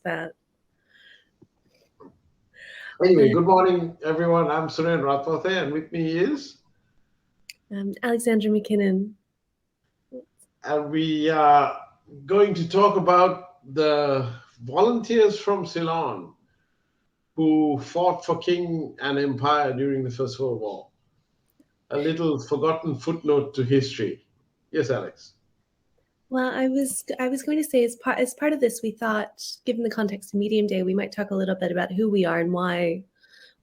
that. Anyway, good morning, everyone. I'm Suren Ratwatte, and with me is Alexandra McKinnon. And we are going to talk about the volunteers from Ceylon who fought for king and empire during the First World War. A little forgotten footnote to history. Yes, Alex. Well, I was going to say, as part of this, we thought, given the context of Medium Day, we might talk a little bit about who we are and why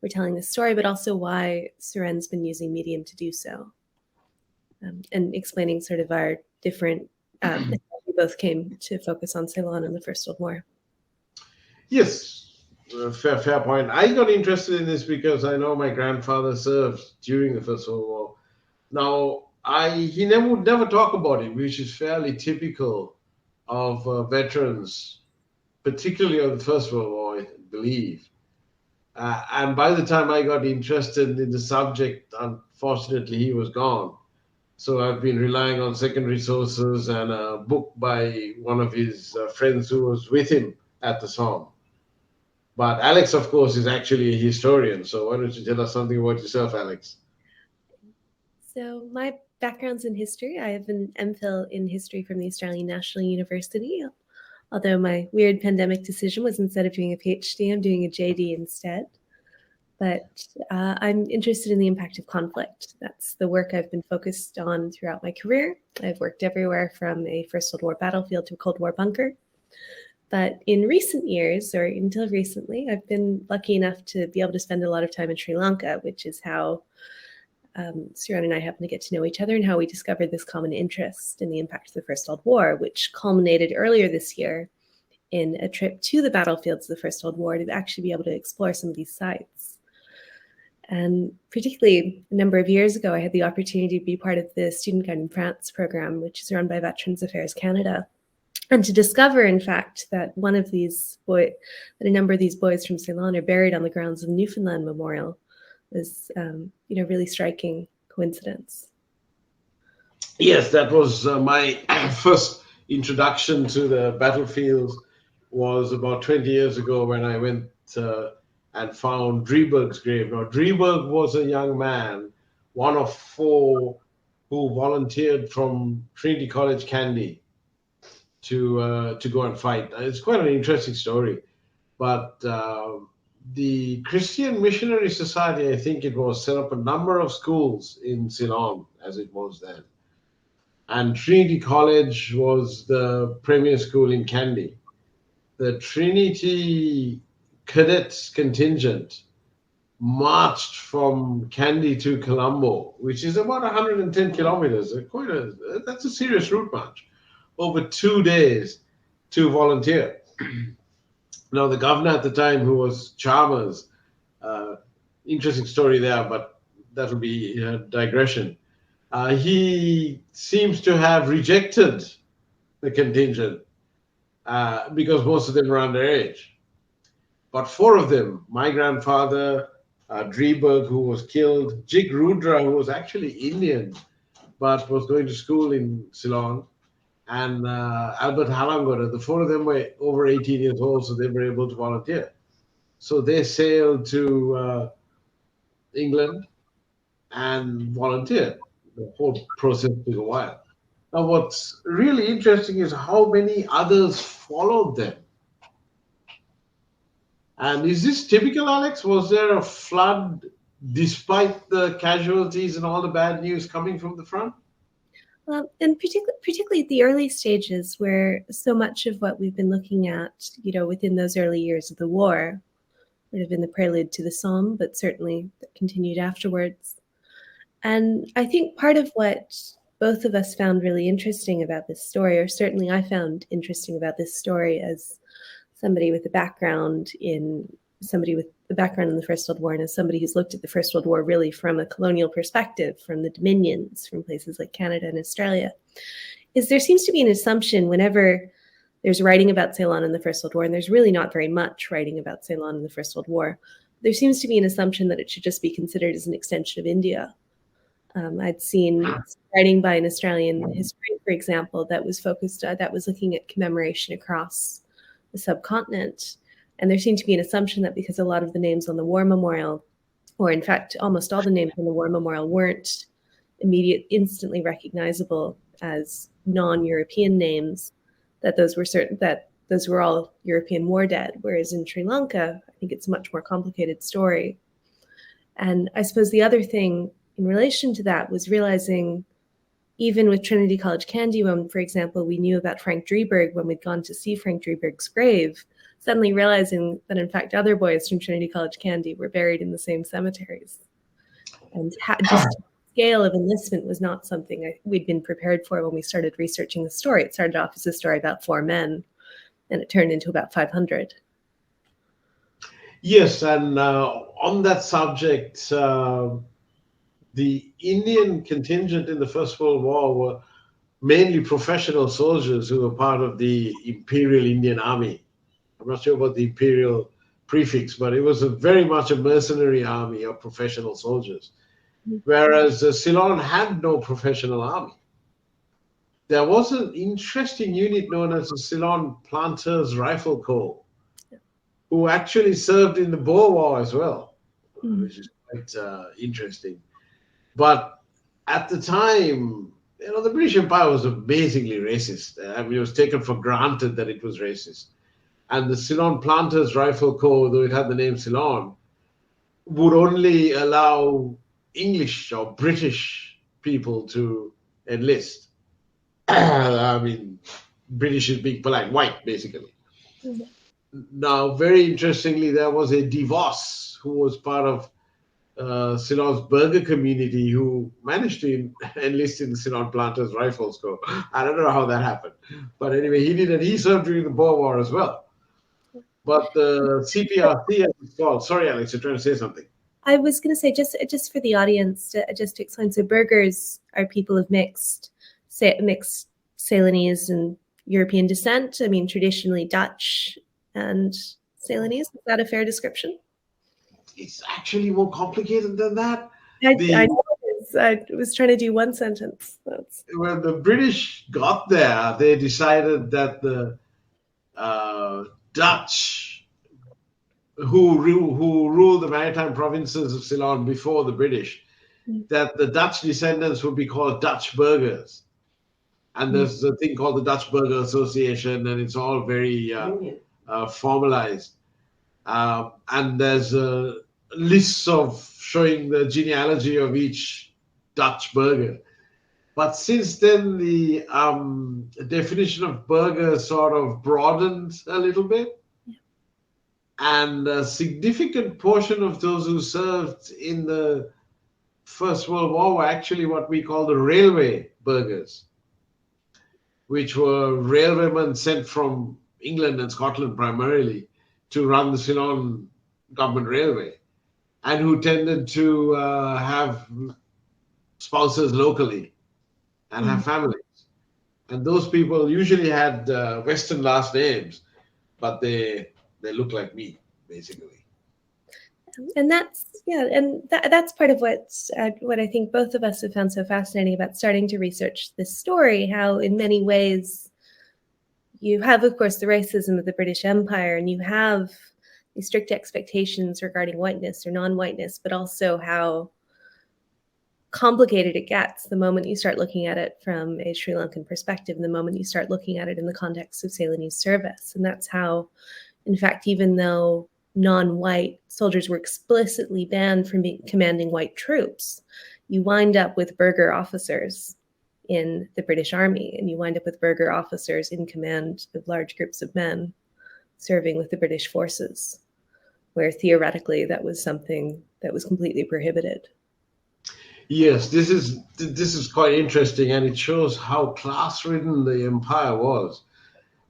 we're telling this story, but also why Suren's been using Medium to do so, and explaining sort of our different. We both came to focus on Ceylon in the First World War. Yes, fair point. I got interested in this because I know my grandfather served during the First World War. Now, he would never talk about it, which is fairly typical of veterans, particularly of the First World War, I believe. And by the time I got interested in the subject, unfortunately, he was gone. So I've been relying on secondary sources and a book by one of his friends who was with him at the Somme. But Alex, of course, is actually a historian. So why don't you tell us something about yourself, Alex? So my background's in history. I have an MPhil in history from the Australian National University, although my weird pandemic decision was, instead of doing a PhD, I'm doing a JD instead. But I'm interested in the impact of conflict. That's the work I've been focused on throughout my career. I've worked everywhere from a First World War battlefield to a Cold War bunker. But in recent years, or until recently, I've been lucky enough to be able to spend a lot of time in Sri Lanka, which is how Suren and I happened to get to know each other and how we discovered this common interest in the impact of the First World War, which culminated earlier this year in a trip to the battlefields of the First World War to actually be able to explore some of these sites. And particularly a number of years ago, I had the opportunity to be part of the Student Guide in France program, which is run by Veterans Affairs Canada, and to discover, in fact, that a number of these boys from Ceylon are buried on the grounds of the Newfoundland Memorial was, really striking coincidence. Yes, that was my first introduction to the battlefields. Was about 20 years ago when I went and found Drieberg's grave. Now, Drieberg was a young man, one of four who volunteered from Trinity College, Kandy, to go and fight. It's quite an interesting story, but the Christian Missionary Society, I think it was, set up a number of schools in Ceylon, as it was then. And Trinity College was the premier school in Kandy. The Trinity cadets contingent marched from Kandy to Colombo, which is about 110 kilometers. That's a serious route march over 2 days to volunteer. Now, the governor at the time, who was Chalmers, interesting story there, but that'll be a digression. He seems to have rejected the contingent because most of them were underage. But four of them, my grandfather, Drieberg, who was killed, Jig Rudra, who was actually Indian, but was going to school in Ceylon, and Albert Halangora, the four of them were over 18 years old, so they were able to volunteer. So they sailed to England and volunteered. The whole process took a while. Now, what's really interesting is how many others followed them. And is this typical, Alex? Was there a flood despite the casualties and all the bad news coming from the front? Well, and particularly at the early stages, where so much of what we've been looking at, within those early years of the war, would have been the prelude to the Somme, but certainly that continued afterwards. And I think part of what both of us found really interesting about this story, or certainly I found interesting about this story as somebody with a background in the First World War, and as somebody who's looked at the First World War really from a colonial perspective, from the Dominions, from places like Canada and Australia, is there seems to be an assumption whenever there's writing about Ceylon in the First World War, and there's really not very much writing about Ceylon in the First World War, there seems to be an assumption that it should just be considered as an extension of India. I'd seen writing by an Australian historian, for example, that was looking at commemoration across the subcontinent. And there seemed to be an assumption that because a lot of the names on the war memorial, or in fact, almost all the names on the war memorial weren't instantly recognizable as non-European names, that those were all European war dead. Whereas in Sri Lanka, I think it's a much more complicated story. And I suppose the other thing in relation to that was realizing, even with Trinity College Kandy, when, for example, we knew about Frank Drieberg when we'd gone to see Frank Drieberg's grave, suddenly realizing that, in fact, other boys from Trinity College Kandy were buried in the same cemeteries. And just the scale of enlistment was not something we'd been prepared for when we started researching the story. It started off as a story about 4 men, and it turned into about 500. Yes, and on that subject, the Indian contingent in the First World War were mainly professional soldiers who were part of the Imperial Indian Army. I'm not sure about the imperial prefix, but it was very much a mercenary army of professional soldiers. Whereas Ceylon had no professional army. There was an interesting unit known as the Ceylon Planters Rifle Corps, who actually served in the Boer War as well, which is quite interesting. But at the time, the British Empire was amazingly racist. I mean, it was taken for granted that it was racist. And the Ceylon Planters Rifle Corps, though it had the name Ceylon, would only allow English or British people to enlist. I mean, British is being polite, white, basically. Now, very interestingly, there was a DeVos who was part of Ceylon's burger community who managed to enlist in the Ceylon Planters Rifles Corps. I don't know how that happened. But anyway, he did, and he served during the Boer War as well. But the CPRC, as it's called, sorry, Alex, you're trying to say something. I was going to say, just for the audience, just to explain, so burghers are people of mixed Ceylonese and European descent. I mean, traditionally Dutch and Ceylonese. Is that a fair description? It's actually more complicated than that. I was trying to do one sentence. When the British got there, they decided that the Dutch, who ruled the maritime provinces of Ceylon before the British, that the Dutch descendants would be called Dutch burghers. And there's a thing called the Dutch Burgher Association, and it's all very formalized. And there's lists of showing the genealogy of each Dutch burgher. But since then, the definition of burgher sort of broadened a little bit. And a significant portion of those who served in the First World War were actually what we call the railway burghers, which were railwaymen sent from England and Scotland primarily to run the Ceylon government railway, and who tended to have spouses locally and have families. And those people usually had Western last names, but they look like me, basically. And that's part of what I think both of us have found so fascinating about starting to research this story, how in many ways you have, of course, the racism of the British Empire, and you have these strict expectations regarding whiteness or non-whiteness, but also how complicated it gets the moment you start looking at it from a Sri Lankan perspective, and the moment you start looking at it in the context of Ceylonese service. And that's how, in fact, even though non-white soldiers were explicitly banned from commanding white troops, you wind up with burgher officers in the British Army, and you wind up with burgher officers in command of large groups of men serving with the British forces, where theoretically that was something that was completely prohibited. Yes, this is quite interesting, and it shows how class-ridden the empire was.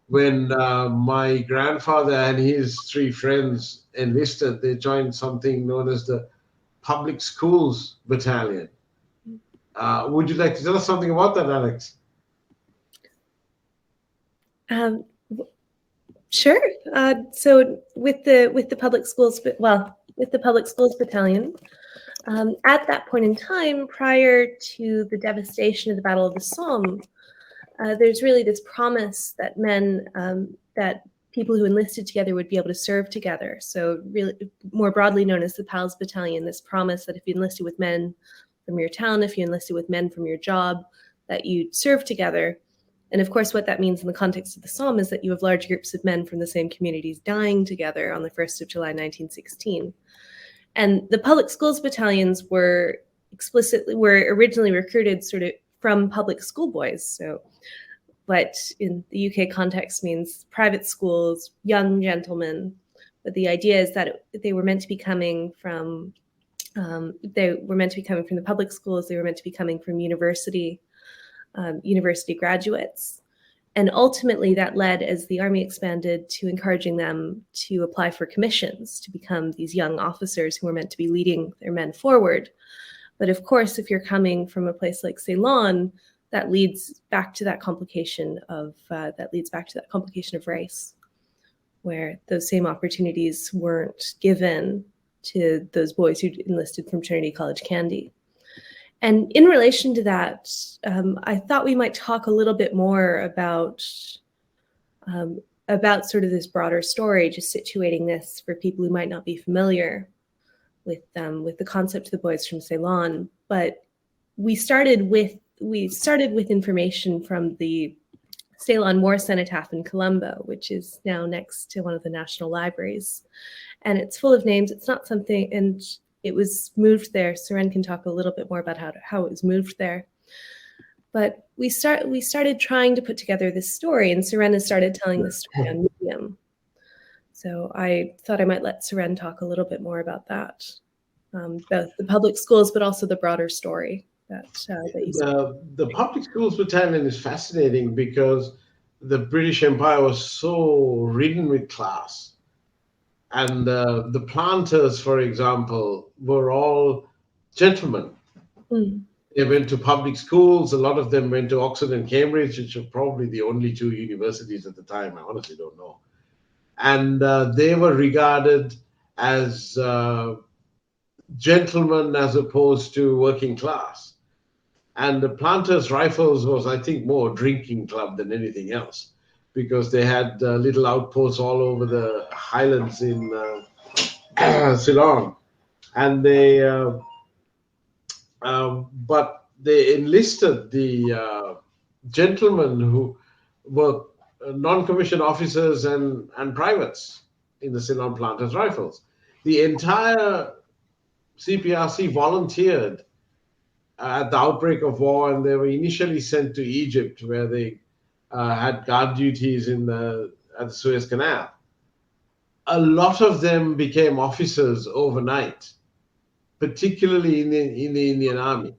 When my grandfather and his 3 friends enlisted, they joined something known as the Public Schools Battalion. Would you like to tell us something about that, Alex? Sure. So with the public schools, with the Public Schools Battalion, at that point in time, prior to the devastation of the Battle of the Somme, there's really this promise that men, that people who enlisted together would be able to serve together. So really more broadly known as the PALS Battalion, this promise that if you enlisted with men from your town, if you enlisted with men from your job, that you'd serve together. And of course, what that means in the context of the Somme is that you have large groups of men from the same communities dying together on the 1st of July, 1916. And the public schools battalions were originally recruited sort of from public school boys. So, but in the UK context means private schools, young gentlemen. But the idea is that they were meant to be coming from the public schools. They were meant to be coming from university graduates. And ultimately that led, as the army expanded, to encouraging them to apply for commissions to become these young officers who were meant to be leading their men forward. But of course, if you're coming from a place like Ceylon, that leads back to that complication of race, where those same opportunities weren't given to those boys who enlisted from Trinity College Kandy. And in relation to that, I thought we might talk a little bit more about sort of this broader story, just situating this for people who might not be familiar with the concept of the boys from Ceylon. But we started with information from the Ceylon War Cenotaph in Colombo, which is now next to one of the national libraries, and it's full of names. It's not something, and it was moved there. Suren can talk a little bit more about how it was moved there. But we started trying to put together this story, and Suren has started telling the story on Medium. So I thought I might let Suren talk a little bit more about that, both the public schools, but also the broader story that you saw. The public schools battalion is fascinating because the British Empire was so ridden with class. And the planters, for example, were all gentlemen. Mm. They went to public schools. A lot of them went to Oxford and Cambridge, which are probably the only two universities at the time. I honestly don't know. And they were regarded as gentlemen as opposed to working class. And the planters' rifles was, I think, more a drinking club than anything else, because they had little outposts all over the highlands in Ceylon, and but they enlisted the gentlemen who were non-commissioned officers and privates in the Ceylon Planters Rifles. The entire CPRC volunteered at the outbreak of war, and they were initially sent to Egypt, where they had guard duties at the Suez Canal. A lot of them became officers overnight, particularly in the Indian Army.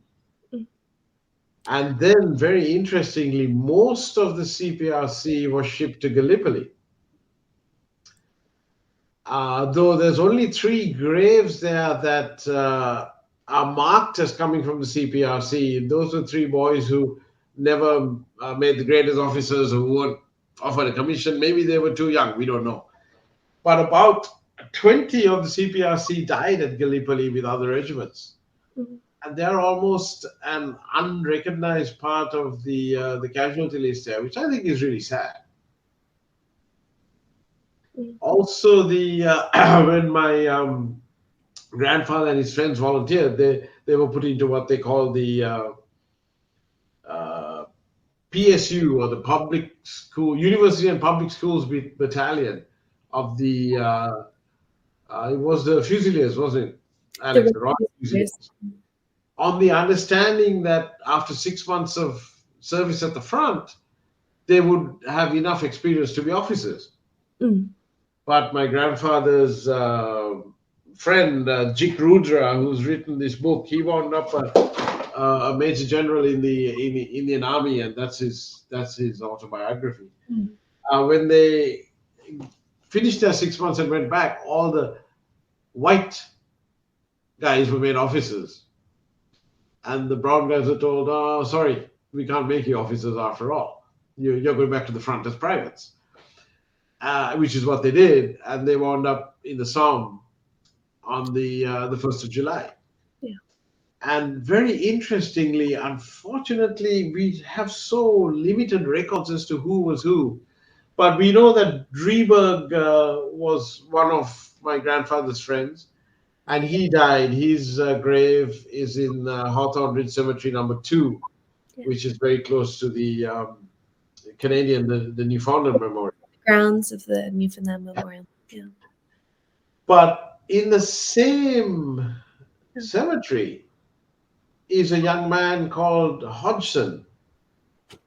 And then, very interestingly, most of the CPRC was shipped to Gallipoli. Though there's only 3 graves there that are marked as coming from the CPRC. Those are 3 boys who never made the greatest officers, who weren't offered a commission. Maybe they were too young, we don't know. But about 20 of the CPRC died at Gallipoli with other regiments. Mm-hmm. And they're almost an unrecognized part of the casualty list there, which I think is really sad. Mm-hmm. Also, when my grandfather and his friends volunteered, they were put into what they call the PSU, or the Public School University and Public Schools Battalion of the it was the Fusiliers, wasn't it, Alex? The Royal Fusiliers. On the understanding that after 6 months of service at the front, they would have enough experience to be officers. Mm. But my grandfather's friend, Jik Rudra, who's written this book, he wound up a major general in the Indian Army, and that's his autobiography. Mm. When they finished their 6 months and went back, all the white guys were made officers, and the brown guys were told, "Oh, sorry, we can't make you officers after all. You're going back to the front as privates," which is what they did, and they wound up in the Somme on the 1st of July. Yeah. And very interestingly, unfortunately, we have so limited records as to who was who. But we know that Drieberg was one of my grandfather's friends, and he died. His grave is in Hawthorne Ridge Cemetery number 2, Yeah. which is very close to the Canadian, the Newfoundland Memorial. Grounds of the Newfoundland Memorial. Yeah. But in the same Yeah. cemetery is a young man called Hodgson,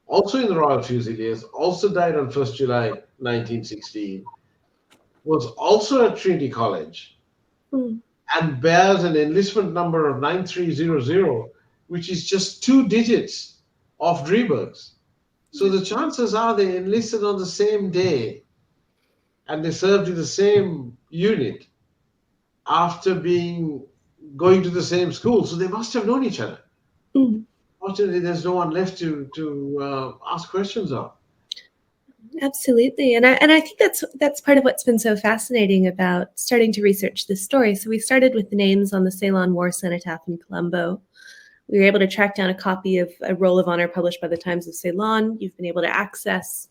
also in the Royal Fusiliers, also died on 1st July 1916, was also at Trinity College, Mm. and bears an enlistment number of 9300, which is just 2 digits of Drieberg's. So Yeah. the chances are they enlisted on the same day and they served in the same unit after being going to the same school. So they must have known each other. Mm. Fortunately, there's no one left to ask questions of. Absolutely, and I think that's part of what's been so fascinating about starting to research this story. So we started with the names on the Ceylon War Cenotaph in Colombo. We were able to track down a copy of a Roll of Honor published by the Times of Ceylon. You've been able to access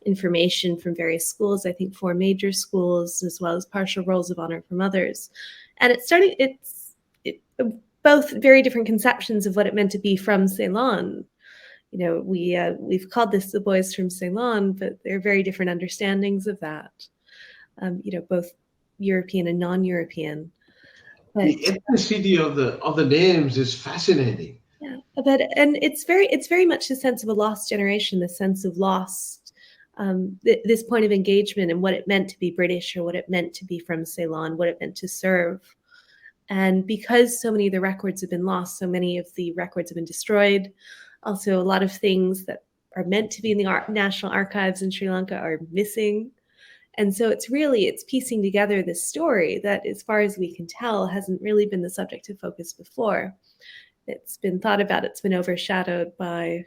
information from various schools, I think 4 major schools, as well as partial rolls of honor from others. And it's both very different conceptions of what it meant to be from Ceylon. We've called this the boys from Ceylon, but there are very different understandings of that. Both European and non-European. But The ethnicity of the names is fascinating. yeah, and it's very much the sense of a lost generation, the sense of lost this point of engagement and what it meant to be British or what it meant to be from Ceylon, what it meant to serve. And because so many of the records have been lost, so many of the records have been destroyed. Also, a lot of things that are meant to be in the national archives in Sri Lanka are missing. And so it's piecing together this story that, as far as we can tell, hasn't really been the subject of focus before. It's been thought about, it's been overshadowed by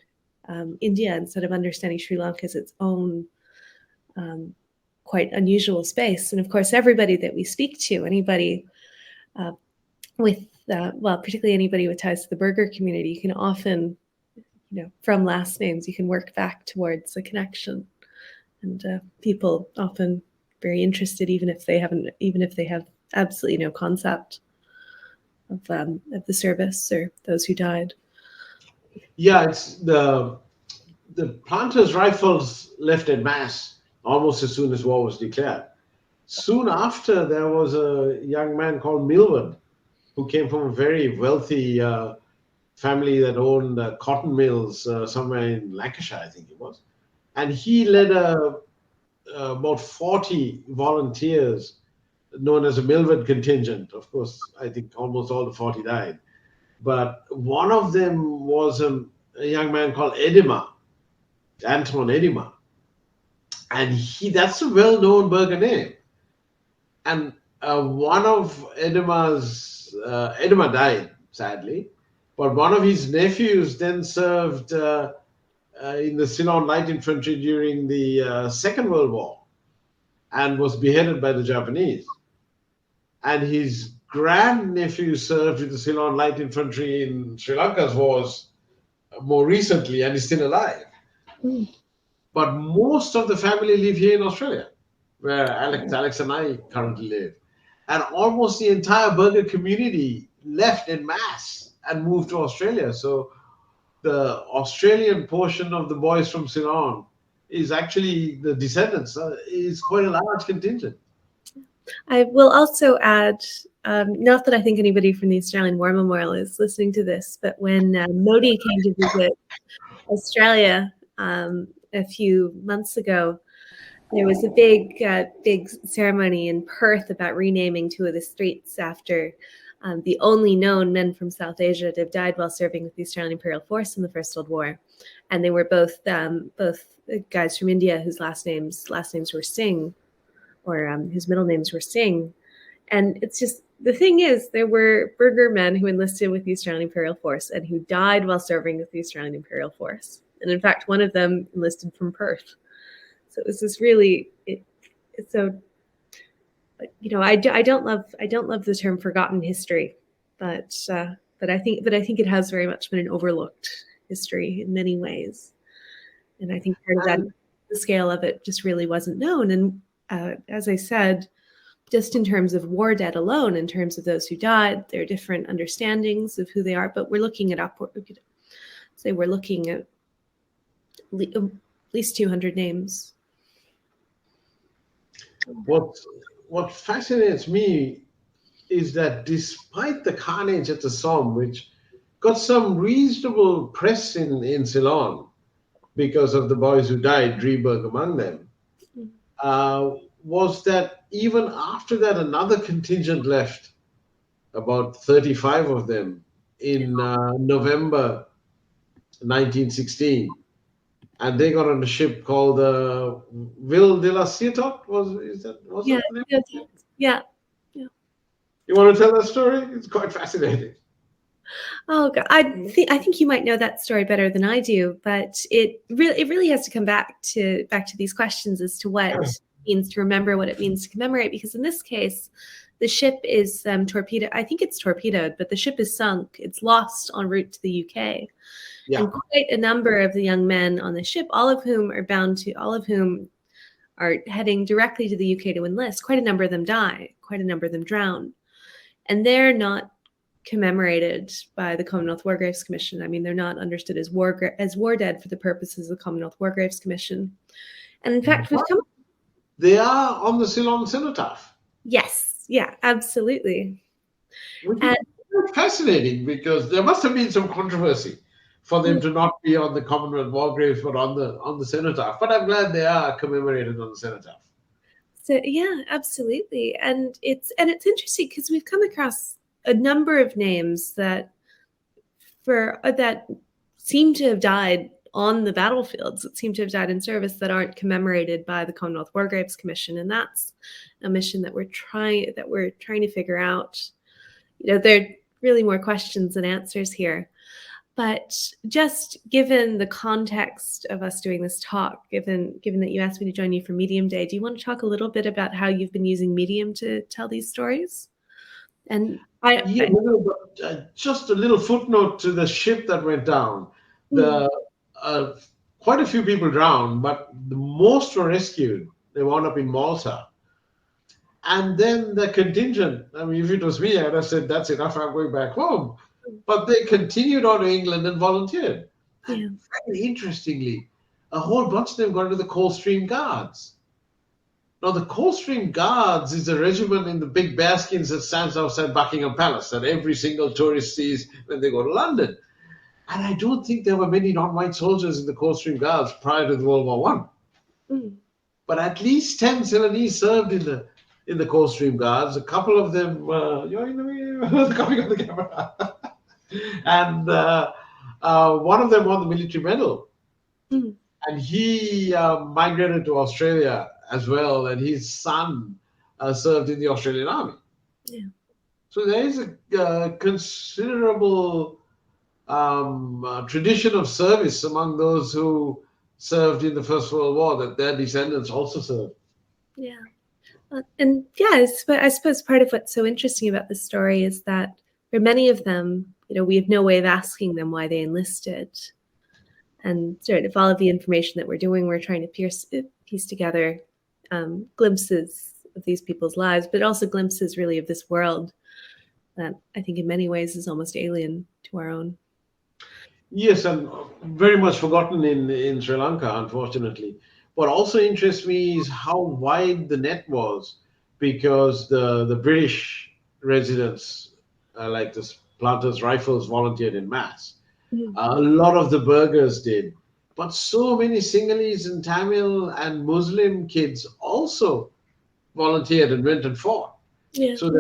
India instead of understanding Sri Lanka as its own quite unusual space. And of course, everybody that we speak to, anybody particularly anybody with ties to the Burgher community, you can often, from last names, you can work back towards a connection. And people often very interested, even if they have absolutely no concept of the service or those who died. Yeah, it's the planters' rifles left en masse almost as soon as war was declared. Soon after, there was a young man called Milward who came from a very wealthy family that owned cotton mills somewhere in Lancashire, I think it was. And he led about 40 volunteers known as a Milward contingent. Of course, I think almost all the 40 died. But one of them was a young man called Edema, Anton Edema. And that's a well-known Burgher name. And one of Edema died, sadly, but one of his nephews then served in the Ceylon Light Infantry during the Second World War and was beheaded by the Japanese. And his grandnephew served with the Ceylon Light Infantry in Sri Lanka's wars more recently and is still alive. Mm. But most of the family live here in Australia, where Alex and I currently live. And almost the entire Burgher community left en masse and moved to Australia. So the Australian portion of the boys from Ceylon is actually the descendants, is quite a large contingent. I will also add, not that I think anybody from the Australian War Memorial is listening to this, but when Modi came to visit Australia a few months ago, there was a big ceremony in Perth about renaming 2 of the streets after the only known men from South Asia to have died while serving with the Australian Imperial Force in the First World War, and they were both guys from India whose last names were Singh, or whose middle names were Singh. And it's just, the thing is, there were Burgher men who enlisted with the Australian Imperial Force and who died while serving with the Australian Imperial Force. And in fact, one of them enlisted from Perth. So it was this really, it's so, I don't love the term forgotten history, but I think it has very much been an overlooked history in many ways. And I think part of that. the scale of it just really wasn't known. And as I said, just in terms of war dead alone, in terms of those who died, there are different understandings of who they are, but we're looking at we're looking at least 200 names. What fascinates me is that despite the carnage at the Somme, which got some reasonable press in Ceylon because of the boys who died, Drieberg among them, was that even after that, another contingent left, about 35 of them, in November 1916. And they got on a ship called Ville de la Ciotat. Was that the name? Yeah. You want to tell that story? It's quite fascinating. Oh God, I think you might know that story better than I do, but it really has to come back to these questions as to what it means to remember, what it means to commemorate. Because in this case, the ship is torpedoed. I think it's torpedoed, but the ship is sunk. It's lost en route to the UK. Yeah. And quite a number of the young men on the ship, all of whom are heading directly to the UK to enlist, quite a number of them die, quite a number of them drown. And they're not commemorated by the Commonwealth War Graves Commission. I mean, they're not understood as war dead for the purposes of the Commonwealth War Graves Commission. And in fact, they are on the Ceylon cenotaph. Yes, yeah, absolutely. Which is fascinating, because there must have been some controversy for them to not be on the Commonwealth War Graves, but on the cenotaph. But I'm glad they are commemorated on the cenotaph. So yeah, absolutely. And it's interesting because we've come across a number of names that seem to have died on the battlefields, that seem to have died in service, that aren't commemorated by the Commonwealth War Graves Commission. And that's a mission that we're trying to figure out. There are really more questions than answers here. But just given the context of us doing this talk, given that you asked me to join you for Medium Day, do you want to talk a little bit about how you've been using Medium to tell these stories? And just a little footnote to the ship that went down. Quite a few people drowned, but the most were rescued. They wound up in Malta. And then the contingent, I mean, if it was me, I'd have said, that's enough, I'm going back home. But they continued on to England and volunteered. Yeah. And very interestingly, a whole bunch of them got into the Coldstream Guards. Now, the Coldstream Guards is a regiment in the big bearskins that stands outside Buckingham Palace that every single tourist sees when they go to London. And I don't think there were many non-white soldiers in the Coldstream Guards prior to World War I. But at least 10 Ceylonese served in the Coldstream Guards. A couple of them, you're in the coming on the camera. And one of them won the military medal. And he migrated to Australia as well, and his son served in the Australian Army. Yeah. So there is a considerable tradition of service among those who served in the First World War, that their descendants also served. Yeah. And yeah, I suppose part of what's so interesting about this story is that for many of them, we have no way of asking them why they enlisted. And sort of all of the information that we're doing, we're trying to piece together glimpses of these people's lives, but also glimpses really of this world that I think in many ways is almost alien to our own. Yes, and very much forgotten in Sri Lanka, unfortunately. What also interests me is how wide the net was, because the British residents, like the Planters Rifles, volunteered in mass. A lot of the burghers did. But so many Sinhalese and Tamil and Muslim kids also volunteered and went and fought. Yeah. So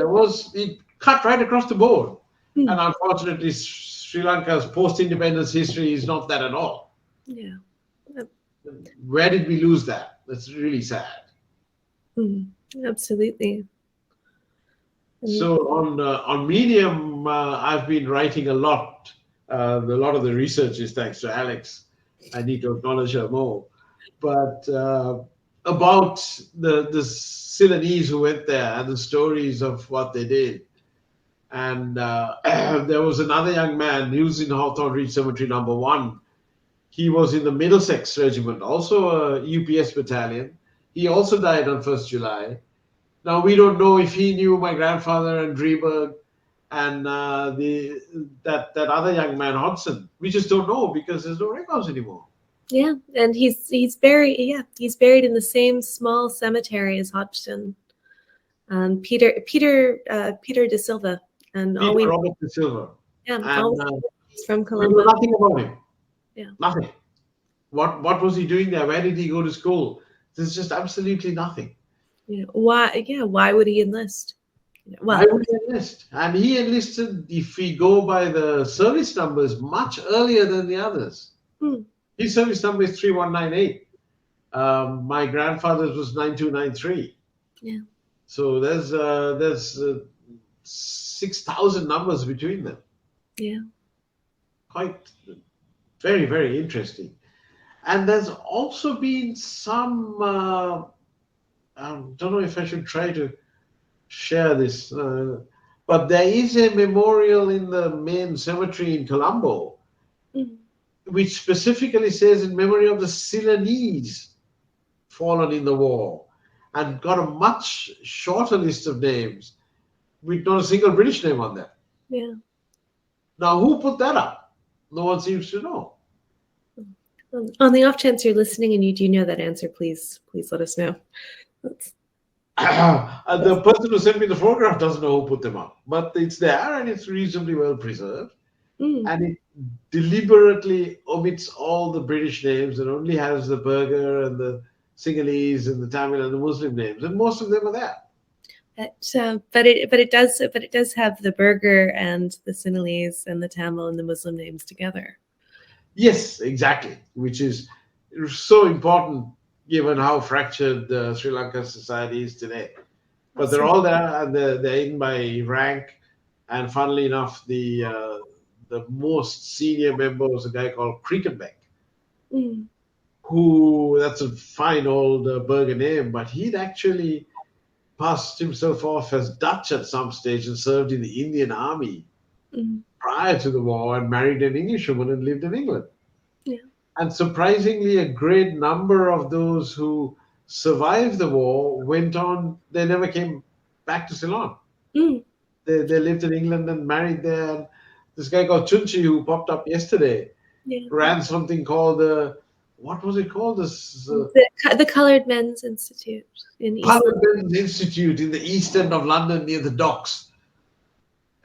it cut right across the board. And unfortunately, Sri Lanka's post-independence history is not that at all. Yeah. Where did we lose that? That's really sad. Absolutely. So on Medium, I've been writing a lot. A lot of the research is thanks to Alex. I need to acknowledge her more. But about the Ceylonese who went there and the stories of what they did. And there was another young man, he was in Hawthorne Reach Cemetery number 1. He was in the Middlesex Regiment, also a UPS battalion. He also died on 1st July. Now, we don't know if he knew my grandfather and Drieberg and that other young man, Hodgson. We just don't know because there's no records anymore. Yeah, and he's buried. Yeah, he's buried in the same small cemetery as Hodgson. Peter de Silva, and all we Robert de Silva. yeah, And all is from we Colombo. know nothing about him. Yeah. Nothing. What was he doing there? Where did he go to school? There's just absolutely nothing. Why? Yeah, why would he enlist? Why would he enlist? And he enlisted, if we go by the service numbers, much earlier than the others. His service number is 3198. My grandfather's was 9293. Yeah. So there's 6,000 numbers between them. Yeah. Quite very, very interesting. And there's also been some, I don't know if I should try to share this, but there is a memorial in the main cemetery in Colombo, which specifically says in memory of the Ceylonese fallen in the war, and got a much shorter list of names with not a single British name on there. Yeah. Now, who put that up? No one seems to know. On the off chance you're listening and you do know that answer, please let us know. The person who sent me the photograph doesn't know who put them up, but it's there and it's reasonably well preserved. And it deliberately omits all the British names and only has the Burgher and the Sinhalese and the Tamil and the Muslim names, and most of them are there. But it does have the Burgher and the Sinhalese and the Tamil and the Muslim names together. Yes, exactly, which is so important given how fractured Sri Lanka society is today. But they're all there, and they're in by rank. And funnily enough, the most senior member was a guy called Kriekenbeck, who, that's a fine old Burger name, but he'd actually passed himself off as Dutch at some stage and served in the Indian Army prior to the war and married an Englishwoman and lived in England. Yeah. And surprisingly, a great number of those who survived the war went on, they never came back to Ceylon. They lived in England and married there. And this guy called Chunchi, who popped up yesterday, ran something called, what was it called? The Coloured Men's Institute in East Coloured Men's Institute in the east end of London near the docks.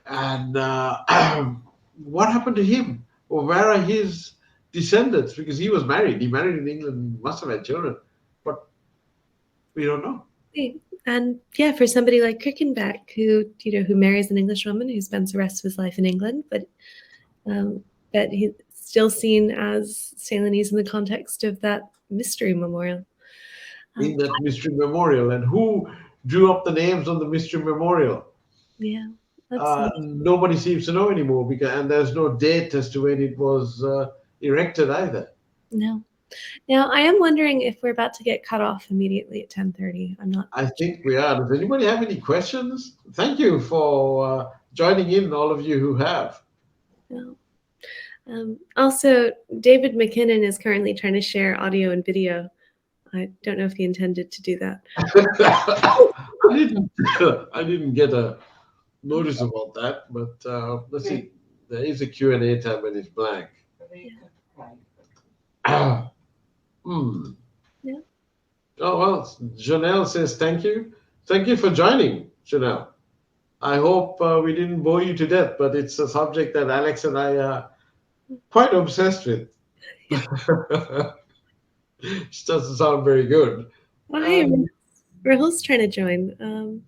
And what happened to him? Or where are his descendants? Because he was married. He married in England, must have had children. But we don't know. And yeah, for somebody like Krickenbeck, who marries an English woman who spends the rest of his life in England, but he's still seen as Ceylonese in the context of that mystery memorial. In that mystery memorial. And who drew up the names on the mystery memorial? Yeah. Nobody seems to know anymore, and there's no date as to when it was erected either. No. Now, I am wondering if we're about to get cut off immediately at 10:30. I'm not. I think we are. Does anybody have any questions? Thank you for joining in, all of you who have. No. Also, David McKinnon is currently trying to share audio and video. I don't know if he intended to do that. I didn't get a notice about that, but let's see. There is a Q&A tab and it's blank. Yeah. Oh, well, Janelle says thank you. Thank you for joining, Janelle. I hope we didn't bore you to death, but it's a subject that Alex and I are quite obsessed with. Which doesn't sound very good. Rahul's trying to join.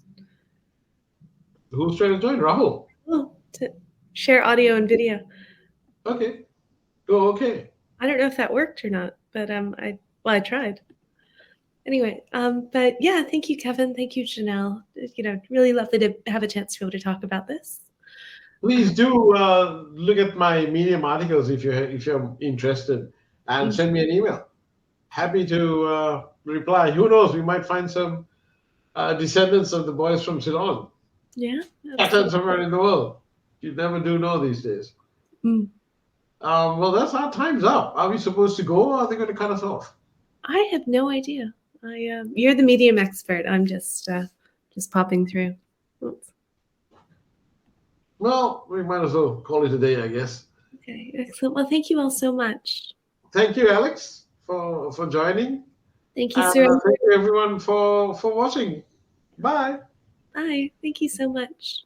Who's trying to join? Rahul? Well, to share audio and video. Okay. Oh, okay. I don't know if that worked or not, but I tried. Anyway, but yeah, thank you, Kevin. Thank you, Janelle. Really lovely to have a chance to be able to talk about this. Please do look at my Medium articles if you're interested, and send me an email. Happy to reply. Who knows? We might find some descendants of the boys from Ceylon. Yeah. Somewhere in the world. You never do know these days. Well, that's our time's up. Are we supposed to go, or are they going to cut us off? I have no idea. You're the medium expert. I'm just popping through. Oops. Well, we might as well call it a day, I guess. Okay, excellent. Well, thank you all so much. Thank you, Alex, for joining. Thank you, And Suren. thank you, everyone, for watching. Bye. Bye. Thank you so much.